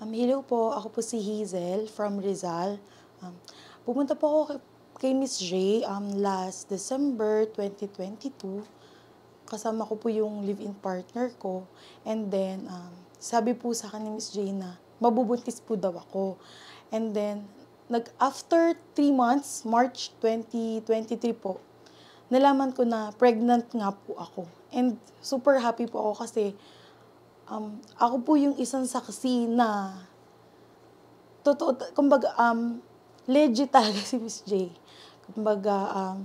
Hello po, ako po si Hazel from Rizal. Pumunta po ako kay Miss J last December 2022. Kasama ko po yung live-in partner ko. And then, sabi po sa akin ni Miss J na mabubuntis po daw ako. And then, after 3 months, March 2023 po, nalaman ko na pregnant nga po ako. And super happy po ako kasi ako po yung isang saksi na totoo, kumbaga, legit talaga si Miss J. Kumbaga,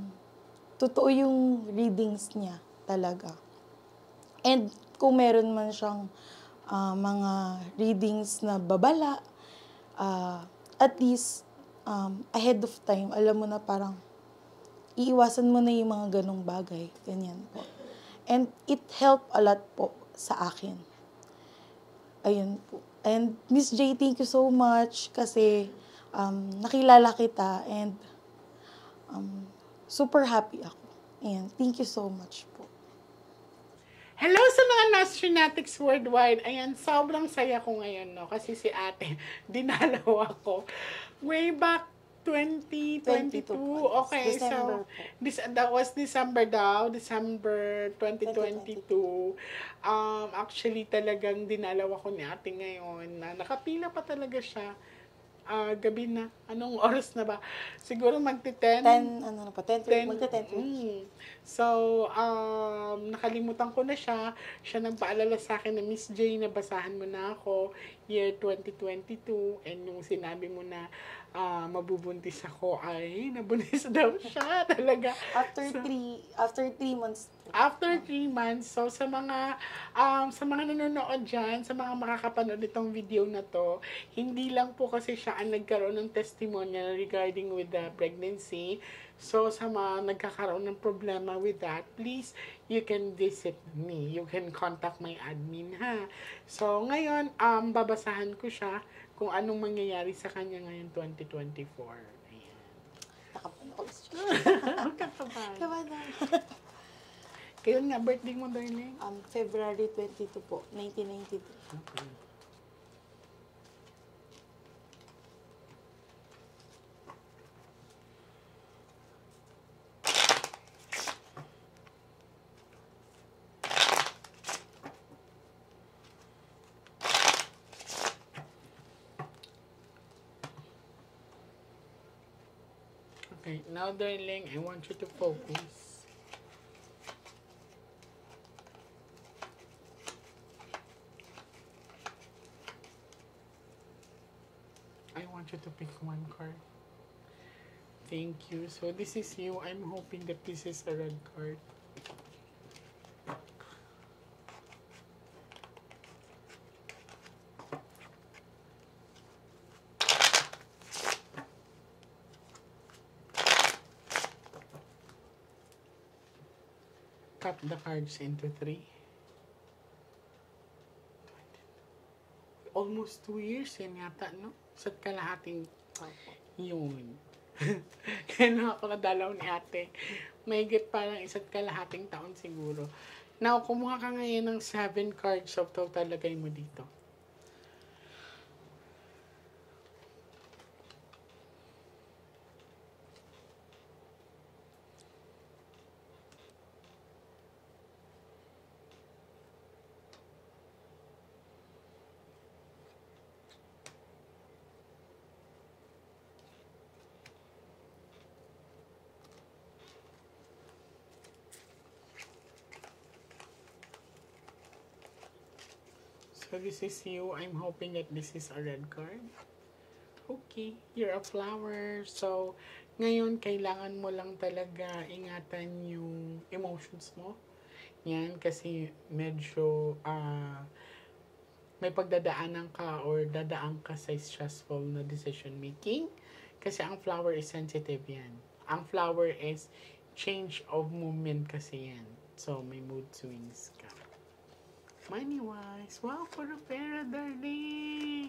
totoo yung readings niya talaga. And kung meron man siyang mga readings na babala, at least, ahead of time, alam mo na parang, iiwasan mo na yung mga ganong bagay. Ganyan po. And it helped a lot po sa akin. Ayun po. And Miss J, thank you so much kasi nakilala kita and super happy ako. Ayan, thank you so much po. Hello sa mga Nostronatics worldwide. Ayan, sobrang saya ko ngayon, no? Kasi si ate, dinalaw ako. Way back 2022. Okay, December so, po. that was December daw. December 2022. Actually, talagang dinalaw ako ni ate ngayon. Nakapila pa talaga siya. Gabi na. Anong oras na ba? Siguro magti-10. 10, magta-10. So, nakalimutan ko na siya. Siya nang paalala sa akin na Miss J, nabasahan mo na ako year 2022. And nung sinabi mo na mabubuntis ako, ay, nabuntis daw siya talaga. After 3 months. After 3 months, so sa mga nanonood dyan, sa mga makakapanood itong video na to, hindi lang po kasi siya ang nagkaroon ng testimonial regarding with the pregnancy. So sa mga nagkakaroon ng problema with that, please, you can visit me. You can contact my admin, ha? So ngayon, babasahan ko siya kung anong mangyayari sa kanya ngayon 2024. Ayan. Kabahan. Kailan nga birthday mo, darling? February 22 po, 1993. Okay. Okay, now darling, I want you to focus. I want you to pick one card. Thank you. So this is you. I'm hoping that this is a red card. Cut the cards into 3. Almost 2 years yan yata, no? Isa't kalahating yun. Kaya na ako nadalaw ni ate. Mahigit parang isa't kalahating taon siguro. Now, kumuha ka ngayon ng 7 cards of total, lagay mo dito. So this is you. I'm hoping that this is a red card. Okay, you're a flower. So, ngayon, kailangan mo lang talaga ingatan yung emotions mo. Yan, kasi medyo may pagdadaanan ka or dadaan ka sa stressful na decision making. Kasi ang flower is sensitive yan. Ang flower is change of movement kasi yan. So, may mood swings ka. Money-wise. Wow, for a pera, darling.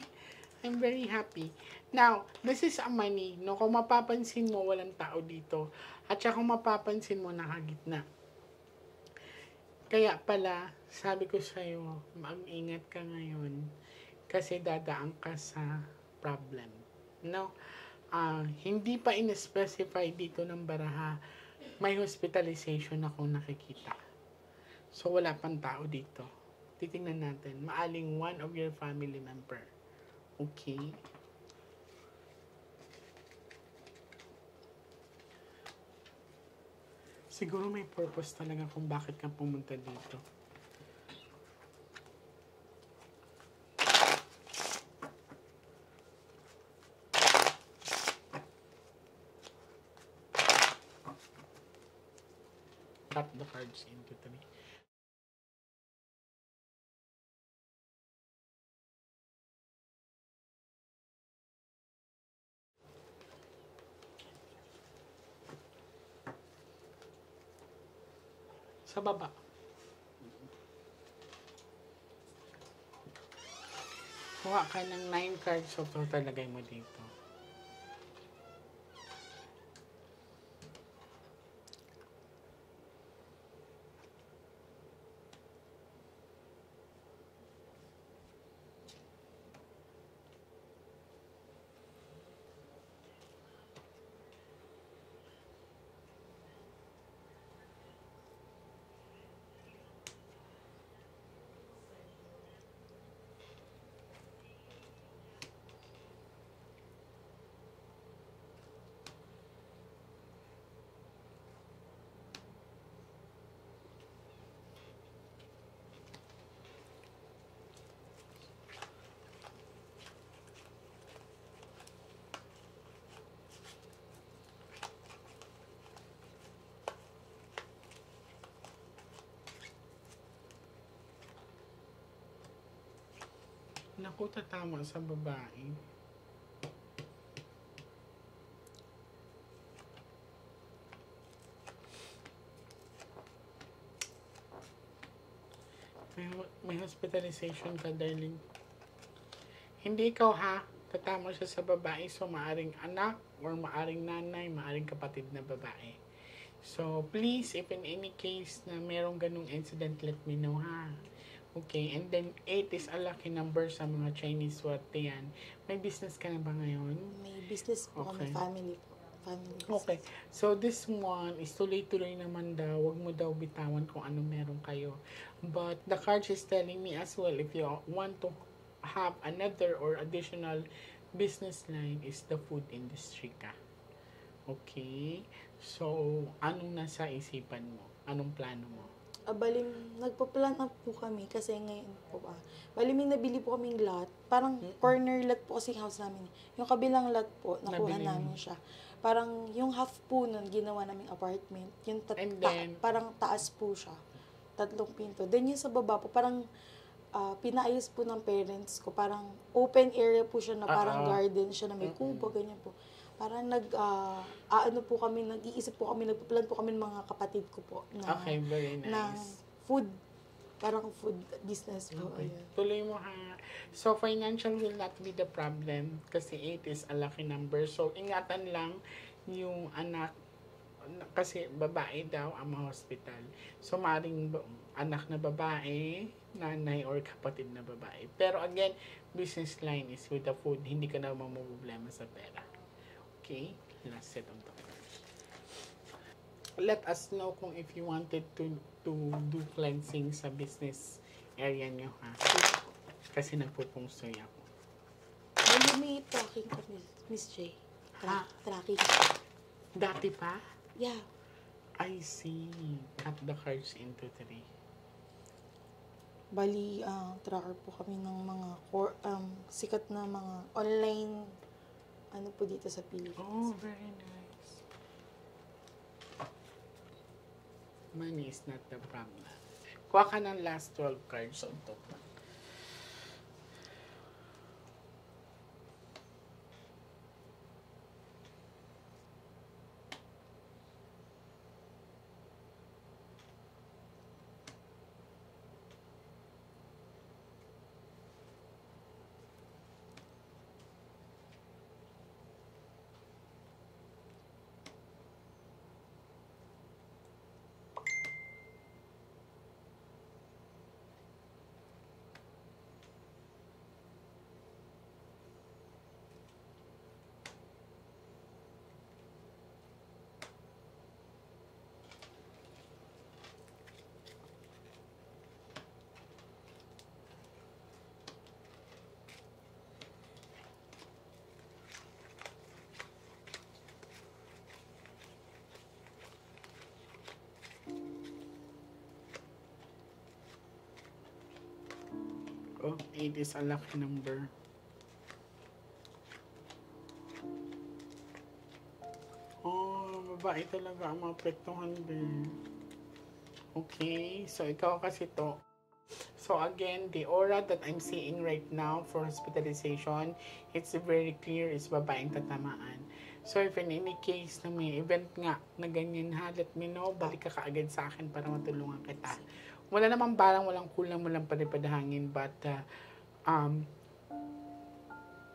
I'm very happy. Now, this is a money. No? Kung mapapansin mo, walang tao dito. At saka kung mapapansin mo, nakagitna. Kaya pala, sabi ko sa'yo, mag-ingat ka ngayon. kasi dadaan ka sa problem. No? Hindi pa in-specify dito ng baraha, may hospitalization akong nakikita. So, wala pang tao dito. Titingnan natin. Maaling one of your family member. Okay? Siguro may purpose talaga kung bakit ka pumunta dito. Cut the cards into 3. Sa baba. Kuha ka ng 9 cards, so talagay mo dito. Naku, tatama sa babae. May hospitalization ka, darling. Hindi ikaw ha, tatama siya sa babae. So, maaring anak, or maaring nanay, maaring kapatid na babae. So, please, if in any case na merong ganung incident, let me know ha. Okay, and then 8 is a lucky number sa mga Chinese swerte yan. May business ka na ba ngayon? May business po kami, Okay. family po. Family business. Okay, so this one is tuloy-tuloy naman daw. Huwag mo daw bitawan kung ano meron kayo. But the card is telling me as well, if you want to have another or additional business line, is the food industry ka. Okay, so anong nasa isipan mo? Anong plano mo? Balim, nagpa-plan up po kami kasi ngayon po, bali may nabili po kaming lot. Parang corner lot po kasi house namin. Yung kabilang lot po, nakuha Nabili namin mo. siya. Parang yung half po nun, ginawa naming apartment. Yung And then- parang taas po siya. 3 pinto. Then yung sa baba po, parang pinaayos po ng parents ko. Parang open area po siya na parang garden siya na may kubo, ganyan po. Parang ano po kami, nag-iisip po kami, nagpa-plan po kami ng mga kapatid ko po na, Okay, very na nice. food, parang food business po. Okay. Ayun. Tuloy mo ha. So, financial will not be the problem kasi 8 is a lucky number. So, ingatan lang yung anak kasi babae daw ang hospital. So, maring anak na babae, nanay or kapatid na babae. Pero again, business line is with the food. Hindi ka na mamumblema sa pera. Okay? Last set on top. Let us know kung if you wanted to do cleansing sa business area nyo ha. Kasi nagpupungsoy ako. Bali may tracking ka, Miss J. Tracking. Dati pa? Yeah. I see. Cut the cards into 3. Bali, tracker po kami ng mga sikat na mga online ano po dito sa Pilipinas. Oh, very nice. Money is not the problem. Kuha ka ng last 12 cards on top. 8 is a lucky number. Oh, babae talaga ang maapektuhan din. Okay, so ikaw kasi to. So again, the aura that I'm seeing right now for hospitalization, it's very clear, is babaeng tatamaan. So if in any case na may event nga na ganyan ha, let me know, balik ka kaagad sa akin para matulungan kita. Wala namang barang, walang kulang, walang panipadahangin, but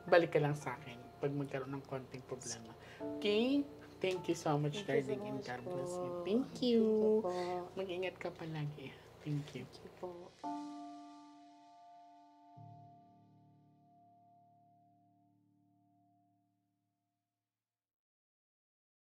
balik ka lang sa akin pag magkaroon ng konting problema. Okay? Thank you so much, darling, and God bless you. Thank you. Mag-ingat ka palagi. Thank you. Thank you po.